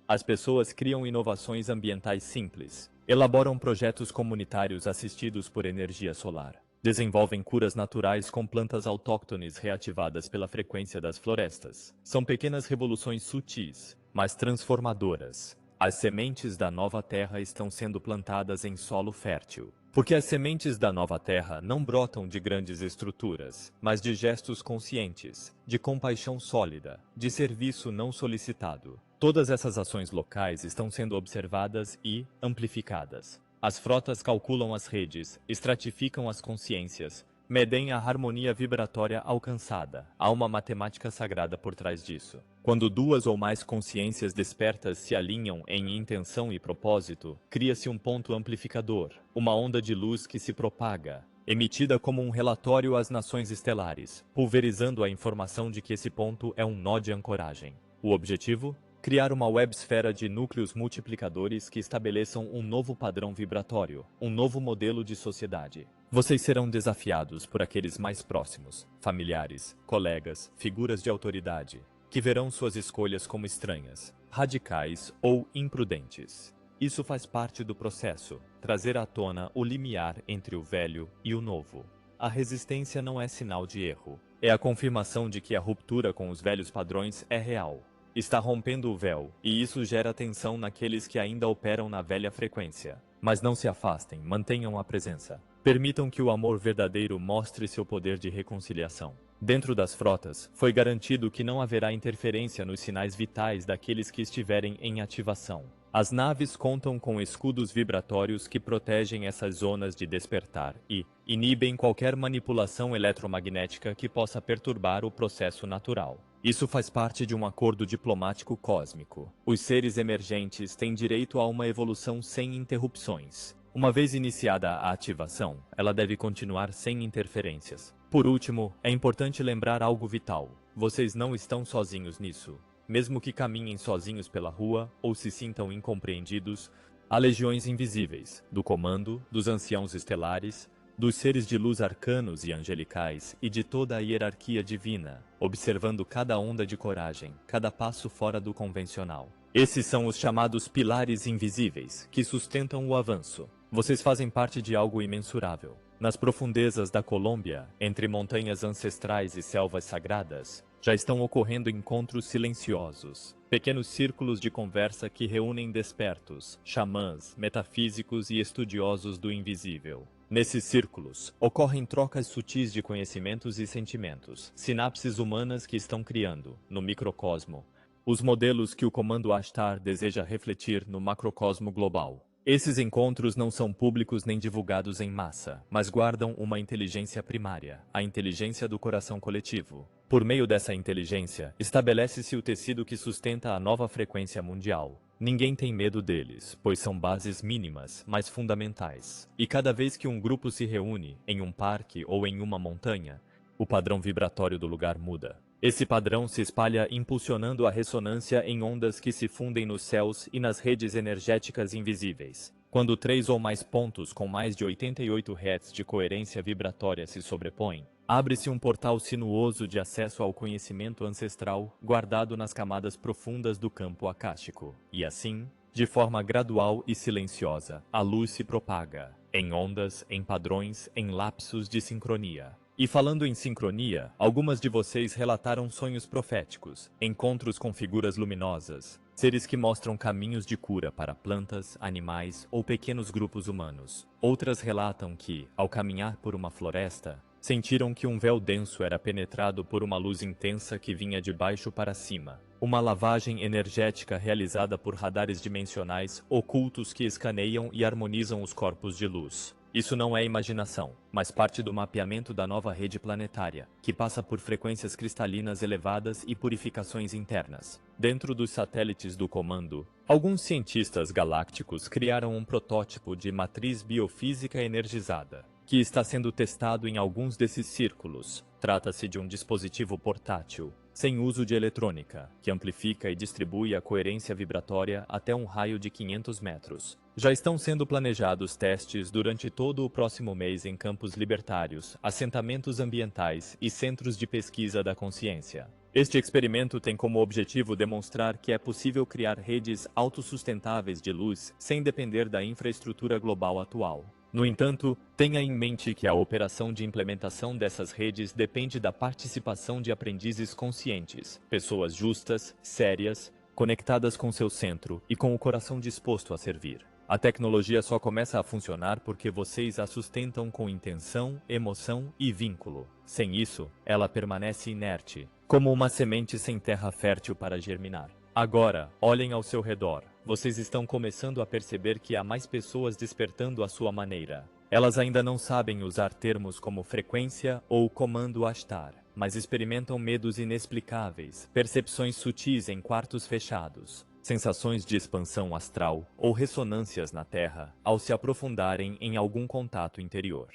As pessoas criam inovações ambientais simples, elaboram projetos comunitários assistidos por energia solar, desenvolvem curas naturais com plantas autóctones reativadas pela frequência das florestas. São pequenas revoluções sutis, mas transformadoras. As sementes da nova terra estão sendo plantadas em solo fértil. Porque as sementes da nova terra não brotam de grandes estruturas, mas de gestos conscientes, de compaixão sólida, de serviço não solicitado. Todas essas ações locais estão sendo observadas e amplificadas. As frotas calculam as redes, estratificam as consciências, medem a harmonia vibratória alcançada. Há uma matemática sagrada por trás disso. Quando duas ou mais consciências despertas se alinham em intenção e propósito, cria-se um ponto amplificador, uma onda de luz que se propaga, emitida como um relatório às nações estelares, pulverizando a informação de que esse ponto é um nó de ancoragem. O objetivo? criar uma websfera de núcleos multiplicadores que estabeleçam um novo padrão vibratório, um novo modelo de sociedade. Vocês serão desafiados por aqueles mais próximos, familiares, colegas, figuras de autoridade, que verão suas escolhas como estranhas, radicais ou imprudentes. Isso faz parte do processo, trazer à tona o limiar entre o velho e o novo. A resistência não é sinal de erro, é a confirmação de que a ruptura com os velhos padrões é real. Está rompendo o véu, e isso gera tensão naqueles que ainda operam na velha frequência. Mas não se afastem, mantenham a presença. Permitam que o amor verdadeiro mostre seu poder de reconciliação. Dentro das frotas, foi garantido que não haverá interferência nos sinais vitais daqueles que estiverem em ativação. As naves contam com escudos vibratórios que protegem essas zonas de despertar e inibem qualquer manipulação eletromagnética que possa perturbar o processo natural. Isso faz parte de um acordo diplomático cósmico. Os seres emergentes têm direito a uma evolução sem interrupções. Uma vez iniciada a ativação, ela deve continuar sem interferências. Por último, é importante lembrar algo vital. Vocês não estão sozinhos nisso. Mesmo que caminhem sozinhos pela rua ou se sintam incompreendidos, há legiões invisíveis, do comando, dos anciãos estelares, dos seres de luz arcanos e angelicais e de toda a hierarquia divina, observando cada onda de coragem, cada passo fora do convencional. Esses são os chamados pilares invisíveis, que sustentam o avanço. Vocês fazem parte de algo imensurável. Nas profundezas da Colômbia, entre montanhas ancestrais e selvas sagradas, já estão ocorrendo encontros silenciosos, pequenos círculos de conversa que reúnem despertos, xamãs, metafísicos e estudiosos do invisível. Nesses círculos, ocorrem trocas sutis de conhecimentos e sentimentos, sinapses humanas que estão criando, no microcosmo, os modelos que o Comando Ashtar deseja refletir no macrocosmo global. Esses encontros não são públicos nem divulgados em massa, mas guardam uma inteligência primária, a inteligência do coração coletivo. Por meio dessa inteligência, estabelece-se o tecido que sustenta a nova frequência mundial. Ninguém tem medo deles, pois são bases mínimas, mas fundamentais. E cada vez que um grupo se reúne, em um parque ou em uma montanha, o padrão vibratório do lugar muda. Esse padrão se espalha impulsionando a ressonância em ondas que se fundem nos céus e nas redes energéticas invisíveis. Quando 3 ou mais pontos com mais de 88 Hz de coerência vibratória se sobrepõem, abre-se um portal sinuoso de acesso ao conhecimento ancestral guardado nas camadas profundas do campo acástico. E assim, de forma gradual e silenciosa, a luz se propaga, em ondas, em padrões, em lapsos de sincronia. E falando em sincronia, algumas de vocês relataram sonhos proféticos, encontros com figuras luminosas, seres que mostram caminhos de cura para plantas, animais ou pequenos grupos humanos. Outras relatam que, ao caminhar por uma floresta, sentiram que um véu denso era penetrado por uma luz intensa que vinha de baixo para cima. Uma lavagem energética realizada por radares dimensionais ocultos que escaneiam e harmonizam os corpos de luz. Isso não é imaginação, mas parte do mapeamento da nova rede planetária, que passa por frequências cristalinas elevadas e purificações internas. Dentro dos satélites do comando, alguns cientistas galácticos criaram um protótipo de matriz biofísica energizada, que está sendo testado em alguns desses círculos. Trata-se de um dispositivo portátil, sem uso de eletrônica, que amplifica e distribui a coerência vibratória até um raio de 500 metros. Já estão sendo planejados testes durante todo o próximo mês em campos libertários, assentamentos ambientais e centros de pesquisa da consciência. Este experimento tem como objetivo demonstrar que é possível criar redes autossustentáveis de luz sem depender da infraestrutura global atual. No entanto, tenha em mente que a operação de implementação dessas redes depende da participação de aprendizes conscientes, pessoas justas, sérias, conectadas com seu centro e com o coração disposto a servir. A tecnologia só começa a funcionar porque vocês a sustentam com intenção, emoção e vínculo. Sem isso, ela permanece inerte, como uma semente sem terra fértil para germinar. Agora, olhem ao seu redor. Vocês estão começando a perceber que há mais pessoas despertando à sua maneira. Elas ainda não sabem usar termos como frequência ou comando Ashtar, mas experimentam medos inexplicáveis, percepções sutis em quartos fechados, sensações de expansão astral ou ressonâncias na Terra ao se aprofundarem em algum contato interior.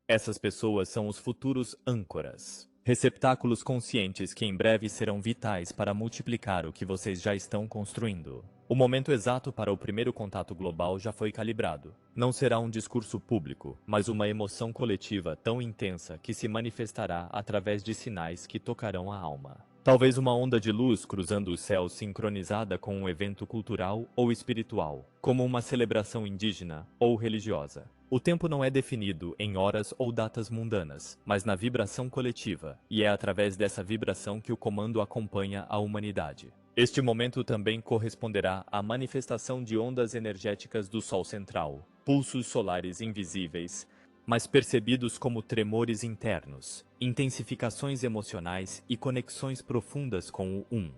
Essas pessoas são os futuros âncoras. Receptáculos conscientes que em breve serão vitais para multiplicar o que vocês já estão construindo. O momento exato para o primeiro contato global já foi calibrado. Não será um discurso público, mas uma emoção coletiva tão intensa que se manifestará através de sinais que tocarão a alma. Talvez uma onda de luz cruzando os céus sincronizada com um evento cultural ou espiritual, como uma celebração indígena ou religiosa. O tempo não é definido em horas ou datas mundanas, mas na vibração coletiva, e é através dessa vibração que o comando acompanha a humanidade. Este momento também corresponderá à manifestação de ondas energéticas do Sol central, pulsos solares invisíveis, mas percebidos como tremores internos, intensificações emocionais e conexões profundas com o Um.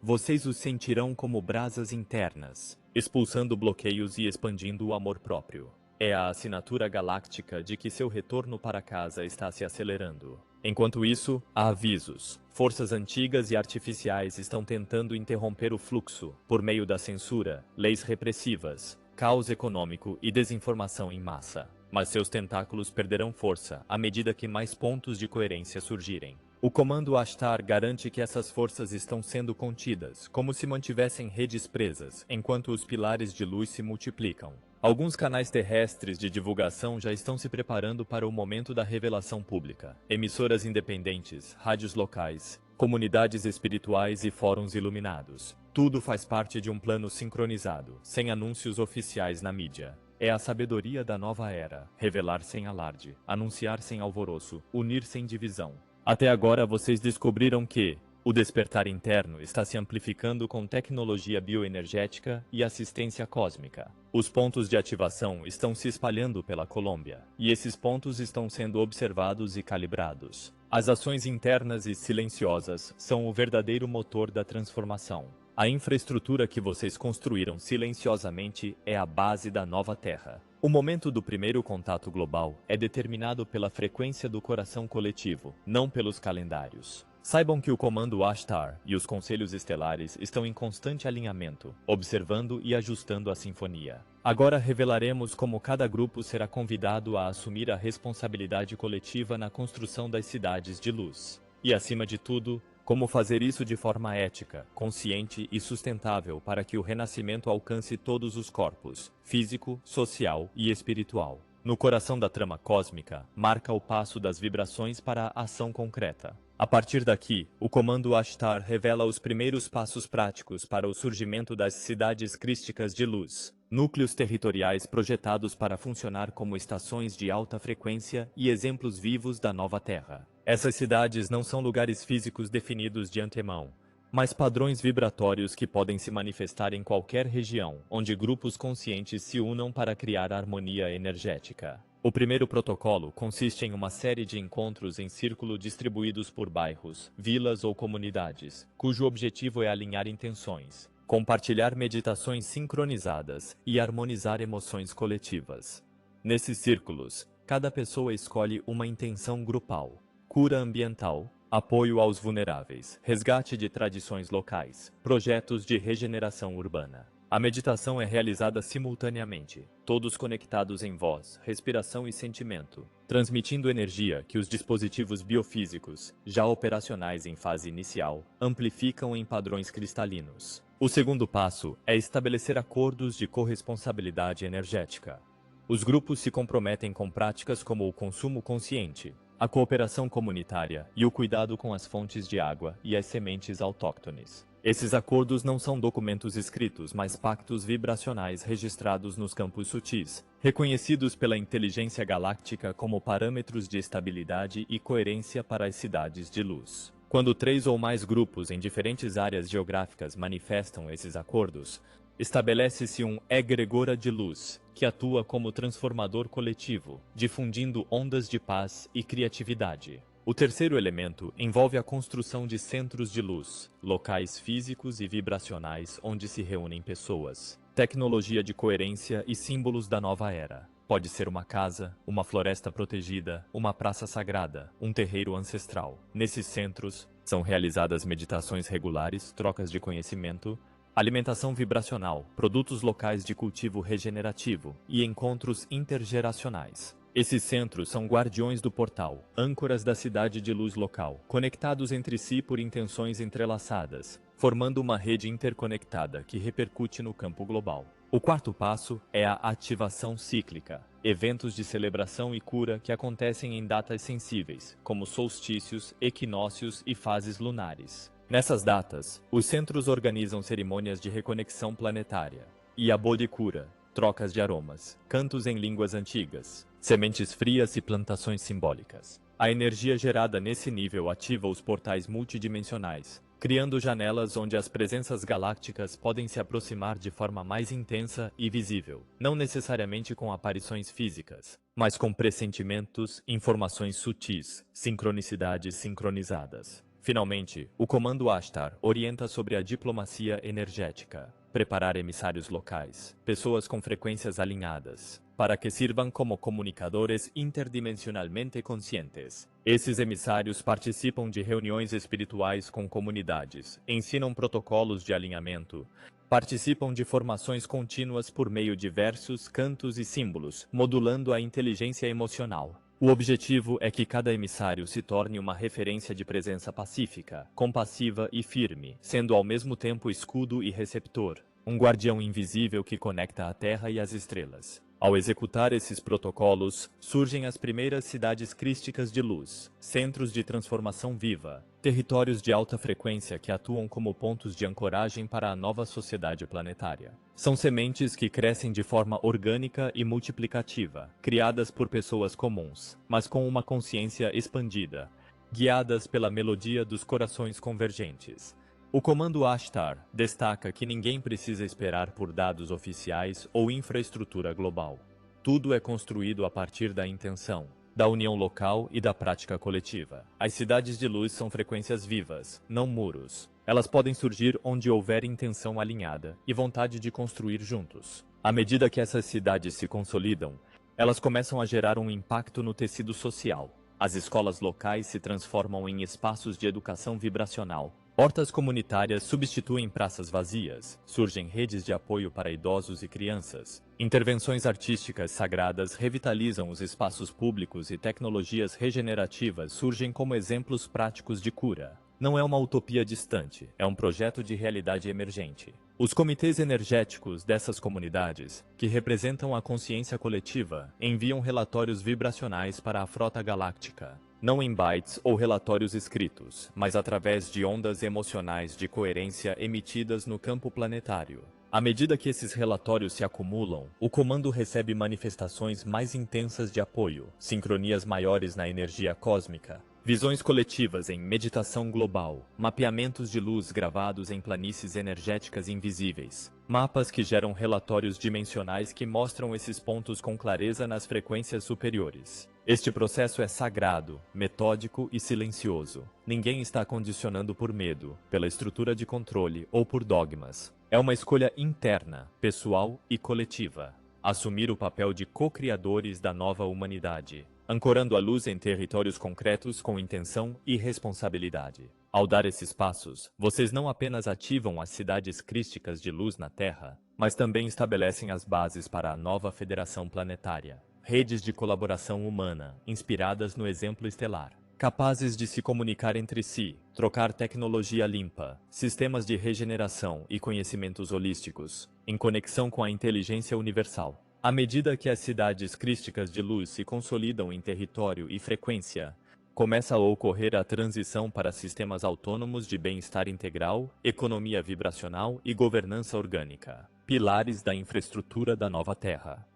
Vocês os sentirão como brasas internas, expulsando bloqueios e expandindo o amor próprio. É a assinatura galáctica de que seu retorno para casa está se acelerando. Enquanto isso, há avisos. Forças antigas e artificiais estão tentando interromper o fluxo por meio da censura, leis repressivas, caos econômico e desinformação em massa. Mas seus tentáculos perderão força à medida que mais pontos de coerência surgirem. O comando Ashtar garante que essas forças estão sendo contidas, como se mantivessem redes presas, enquanto os pilares de luz se multiplicam. Alguns canais terrestres de divulgação já estão se preparando para o momento da revelação pública. Emissoras independentes, rádios locais, comunidades espirituais e fóruns iluminados. Tudo faz parte de um plano sincronizado, sem anúncios oficiais na mídia. É a sabedoria da nova era, revelar sem alarde, anunciar sem alvoroço, unir sem divisão. Até agora vocês descobriram que o despertar interno está se amplificando com tecnologia bioenergética e assistência cósmica. Os pontos de ativação estão se espalhando pela Colômbia, e esses pontos estão sendo observados e calibrados. As ações internas e silenciosas são o verdadeiro motor da transformação. A infraestrutura que vocês construíram silenciosamente é a base da nova Terra. O momento do primeiro contato global é determinado pela frequência do coração coletivo, não pelos calendários. Saibam que o comando Ashtar e os conselhos estelares estão em constante alinhamento, observando e ajustando a sinfonia. Agora revelaremos como cada grupo será convidado a assumir a responsabilidade coletiva na construção das cidades de luz. E, acima de tudo, como fazer isso de forma ética, consciente e sustentável para que o renascimento alcance todos os corpos, físico, social e espiritual. No coração da trama cósmica, marca o passo das vibrações para a ação concreta. A partir daqui, o comando Ashtar revela os primeiros passos práticos para o surgimento das cidades crísticas de luz, núcleos territoriais projetados para funcionar como estações de alta frequência e exemplos vivos da nova Terra. Essas cidades não são lugares físicos definidos de antemão, mas padrões vibratórios que podem se manifestar em qualquer região, onde grupos conscientes se unam para criar harmonia energética. O primeiro protocolo consiste em uma série de encontros em círculo distribuídos por bairros, vilas ou comunidades, cujo objetivo é alinhar intenções, compartilhar meditações sincronizadas e harmonizar emoções coletivas. Nesses círculos, cada pessoa escolhe uma intenção grupal: cura ambiental, apoio aos vulneráveis, resgate de tradições locais, projetos de regeneração urbana. A meditação é realizada simultaneamente, todos conectados em voz, respiração e sentimento, transmitindo energia que os dispositivos biofísicos, já operacionais em fase inicial, amplificam em padrões cristalinos. O segundo passo é estabelecer acordos de corresponsabilidade energética. Os grupos se comprometem com práticas como o consumo consciente, a cooperação comunitária e o cuidado com as fontes de água e as sementes autóctones. Esses acordos não são documentos escritos, mas pactos vibracionais registrados nos campos sutis, reconhecidos pela inteligência galáctica como parâmetros de estabilidade e coerência para as cidades de luz. Quando 3 ou mais grupos em diferentes áreas geográficas manifestam esses acordos, estabelece-se um egregora de luz, que atua como transformador coletivo, difundindo ondas de paz e criatividade. O terceiro elemento envolve a construção de centros de luz, locais físicos e vibracionais onde se reúnem pessoas, tecnologia de coerência e símbolos da nova era. Pode ser uma casa, uma floresta protegida, uma praça sagrada, um terreiro ancestral. Nesses centros, são realizadas meditações regulares, trocas de conhecimento, alimentação vibracional, produtos locais de cultivo regenerativo e encontros intergeracionais. Esses centros são guardiões do portal, âncoras da cidade de luz local, conectados entre si por intenções entrelaçadas, formando uma rede interconectada que repercute no campo global. O quarto passo é a ativação cíclica, eventos de celebração e cura que acontecem em datas sensíveis, como solstícios, equinócios e fases lunares. Nessas datas, os centros organizam cerimônias de reconexão planetária, Iabô de cura, trocas de aromas, cantos em línguas antigas, sementes frias e plantações simbólicas. A energia gerada nesse nível ativa os portais multidimensionais, criando janelas onde as presenças galácticas podem se aproximar de forma mais intensa e visível, não necessariamente com aparições físicas, mas com pressentimentos, informações sutis, sincronicidades sincronizadas. Finalmente, o Comando Ashtar orienta sobre a diplomacia energética, preparar emissários locais, pessoas com frequências alinhadas, para que sirvam como comunicadores interdimensionalmente conscientes. Esses emissários participam de reuniões espirituais com comunidades, ensinam protocolos de alinhamento, participam de formações contínuas por meio de versos, cantos e símbolos, modulando a inteligência emocional. O objetivo é que cada emissário se torne uma referência de presença pacífica, compassiva e firme, sendo ao mesmo tempo escudo e receptor, um guardião invisível que conecta a Terra e as estrelas. Ao executar esses protocolos, surgem as primeiras cidades crísticas de luz, centros de transformação viva, territórios de alta frequência que atuam como pontos de ancoragem para a nova sociedade planetária. São sementes que crescem de forma orgânica e multiplicativa, criadas por pessoas comuns, mas com uma consciência expandida, guiadas pela melodia dos corações convergentes. O Comando Ashtar destaca que ninguém precisa esperar por dados oficiais ou infraestrutura global. Tudo é construído a partir da intenção, da união local e da prática coletiva. As cidades de luz são frequências vivas, não muros. Elas podem surgir onde houver intenção alinhada e vontade de construir juntos. À medida que essas cidades se consolidam, elas começam a gerar um impacto no tecido social. As escolas locais se transformam em espaços de educação vibracional. Hortas comunitárias substituem praças vazias, surgem redes de apoio para idosos e crianças. Intervenções artísticas sagradas revitalizam os espaços públicos e tecnologias regenerativas surgem como exemplos práticos de cura. Não é uma utopia distante, é um projeto de realidade emergente. Os comitês energéticos dessas comunidades, que representam a consciência coletiva, enviam relatórios vibracionais para a frota galáctica. Não em bytes ou relatórios escritos, mas através de ondas emocionais de coerência emitidas no campo planetário. À medida que esses relatórios se acumulam, o comando recebe manifestações mais intensas de apoio, sincronias maiores na energia cósmica, visões coletivas em meditação global, mapeamentos de luz gravados em planícies energéticas invisíveis, mapas que geram relatórios dimensionais que mostram esses pontos com clareza nas frequências superiores. Este processo é sagrado, metódico e silencioso. Ninguém está condicionando por medo, pela estrutura de controle ou por dogmas. É uma escolha interna, pessoal e coletiva. Assumir o papel de co-criadores da nova humanidade, ancorando a luz em territórios concretos com intenção e responsabilidade. Ao dar esses passos, vocês não apenas ativam as cidades crísticas de luz na Terra, mas também estabelecem as bases para a nova Federação Planetária. Redes de colaboração humana, inspiradas no exemplo estelar. Capazes de se comunicar entre si, trocar tecnologia limpa, sistemas de regeneração e conhecimentos holísticos, em conexão com a inteligência universal. À medida que as cidades crísticas de luz se consolidam em território e frequência, começa a ocorrer a transição para sistemas autônomos de bem-estar integral, economia vibracional e governança orgânica, pilares da infraestrutura da nova Terra.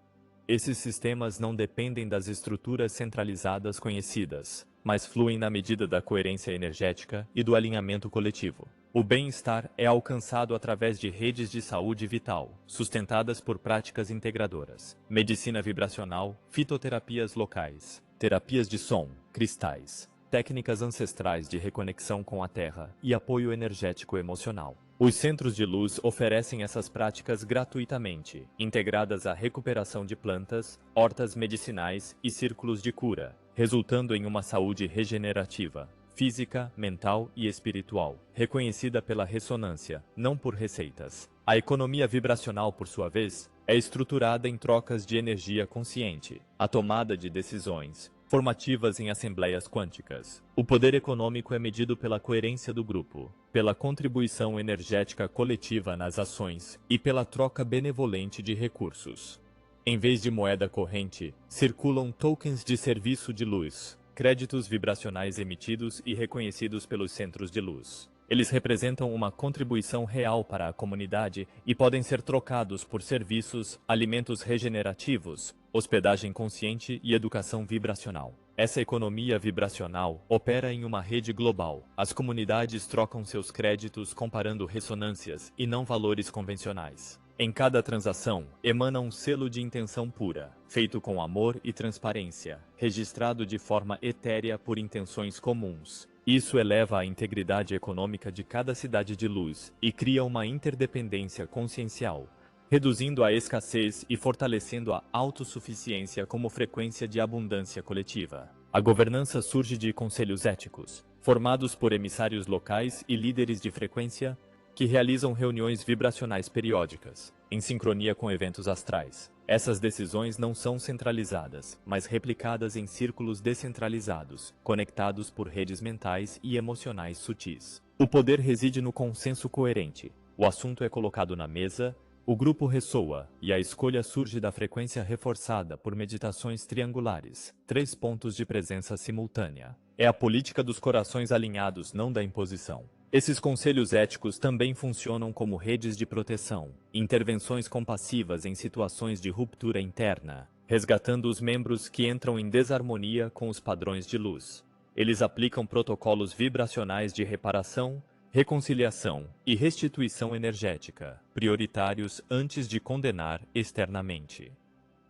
Esses sistemas não dependem das estruturas centralizadas conhecidas, mas fluem na medida da coerência energética e do alinhamento coletivo. O bem-estar é alcançado através de redes de saúde vital, sustentadas por práticas integradoras, medicina vibracional, fitoterapias locais, terapias de som, cristais, técnicas ancestrais de reconexão com a Terra e apoio energético emocional. Os centros de luz oferecem essas práticas gratuitamente, integradas à recuperação de plantas, hortas medicinais e círculos de cura, resultando em uma saúde regenerativa, física, mental e espiritual, reconhecida pela ressonância, não por receitas. A economia vibracional, por sua vez, é estruturada em trocas de energia consciente, a tomada de decisões, formativas em assembleias quânticas. O poder econômico é medido pela coerência do grupo, pela contribuição energética coletiva nas ações e pela troca benevolente de recursos. Em vez de moeda corrente, circulam tokens de serviço de luz, créditos vibracionais emitidos e reconhecidos pelos centros de luz. Eles representam uma contribuição real para a comunidade e podem ser trocados por serviços, alimentos regenerativos, hospedagem consciente e educação vibracional. Essa economia vibracional opera em uma rede global. As comunidades trocam seus créditos comparando ressonâncias e não valores convencionais. Em cada transação, emana um selo de intenção pura, feito com amor e transparência, registrado de forma etérea por intenções comuns. Isso eleva a integridade econômica de cada cidade de luz e cria uma interdependência consciencial, reduzindo a escassez e fortalecendo a autossuficiência como frequência de abundância coletiva. A governança surge de conselhos éticos, formados por emissários locais e líderes de frequência, que realizam reuniões vibracionais periódicas, em sincronia com eventos astrais. Essas decisões não são centralizadas, mas replicadas em círculos descentralizados, conectados por redes mentais e emocionais sutis. O poder reside no consenso coerente. O assunto é colocado na mesa, o grupo ressoa, e a escolha surge da frequência reforçada por meditações triangulares, 3 pontos de presença simultânea. É a política dos corações alinhados, não da imposição. Esses conselhos éticos também funcionam como redes de proteção, intervenções compassivas em situações de ruptura interna, resgatando os membros que entram em desarmonia com os padrões de luz. Eles aplicam protocolos vibracionais de reparação, reconciliação e restituição energética, prioritários antes de condenar externamente.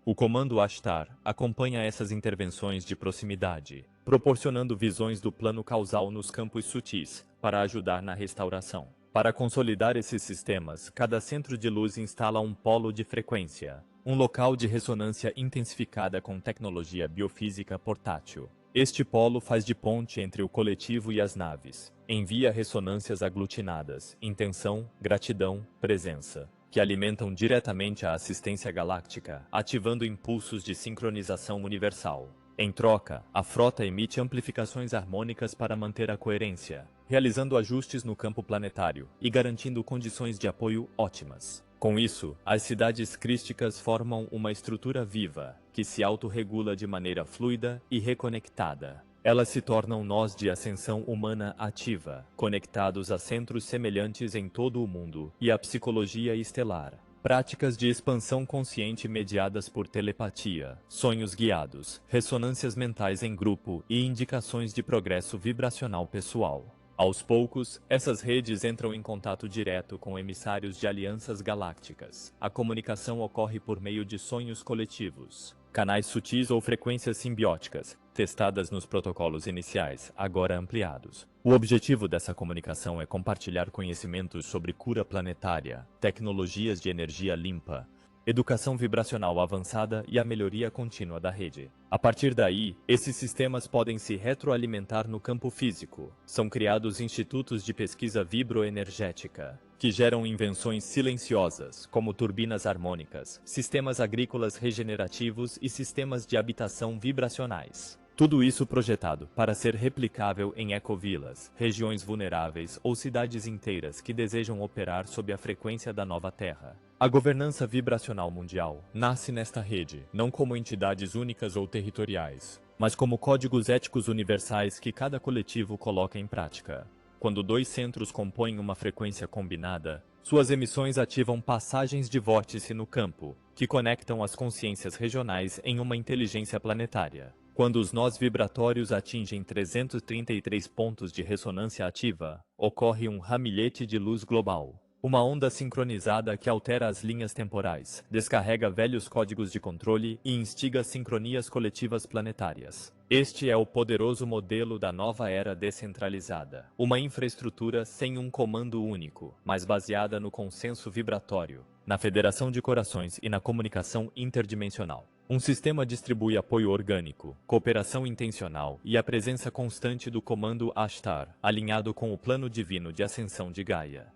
O Comando Ashtar acompanha essas intervenções de proximidade, proporcionando visões do plano causal nos campos sutis, para ajudar na restauração. Para consolidar esses sistemas, cada centro de luz instala um polo de frequência, um local de ressonância intensificada com tecnologia biofísica portátil. Este polo faz de ponte entre o coletivo e as naves, envia ressonâncias aglutinadas, intenção, gratidão, presença, que alimentam diretamente a assistência galáctica, ativando impulsos de sincronização universal. Em troca, a frota emite amplificações harmônicas para manter a coerência, realizando ajustes no campo planetário e garantindo condições de apoio ótimas. Com isso, as cidades crísticas formam uma estrutura viva, que se autorregula de maneira fluida e reconectada. Elas se tornam nós de ascensão humana ativa, conectados a centros semelhantes em todo o mundo e à psicologia estelar. Práticas de expansão consciente mediadas por telepatia, sonhos guiados, ressonâncias mentais em grupo e indicações de progresso vibracional pessoal. Aos poucos, essas redes entram em contato direto com emissários de alianças galácticas. A comunicação ocorre por meio de sonhos coletivos, canais sutis ou frequências simbióticas, testadas nos protocolos iniciais, agora ampliados. O objetivo dessa comunicação é compartilhar conhecimentos sobre cura planetária, tecnologias de energia limpa, educação vibracional avançada e a melhoria contínua da rede. A partir daí, esses sistemas podem se retroalimentar no campo físico. São criados institutos de pesquisa vibroenergética, que geram invenções silenciosas, como turbinas harmônicas, sistemas agrícolas regenerativos e sistemas de habitação vibracionais. Tudo isso projetado para ser replicável em ecovilas, regiões vulneráveis ou cidades inteiras que desejam operar sob a frequência da nova Terra. A governança vibracional mundial nasce nesta rede, não como entidades únicas ou territoriais, mas como códigos éticos universais que cada coletivo coloca em prática. Quando 2 centros compõem uma frequência combinada, suas emissões ativam passagens de vórtice no campo, que conectam as consciências regionais em uma inteligência planetária. Quando os nós vibratórios atingem 333 pontos de ressonância ativa, ocorre um ramilhete de luz global. Uma onda sincronizada que altera as linhas temporais, descarrega velhos códigos de controle e instiga sincronias coletivas planetárias. Este é o poderoso modelo da nova era descentralizada. Uma infraestrutura sem um comando único, mas baseada no consenso vibratório, na federação de corações e na comunicação interdimensional. Um sistema distribui apoio orgânico, cooperação intencional e a presença constante do comando Ashtar, alinhado com o plano divino de ascensão de Gaia.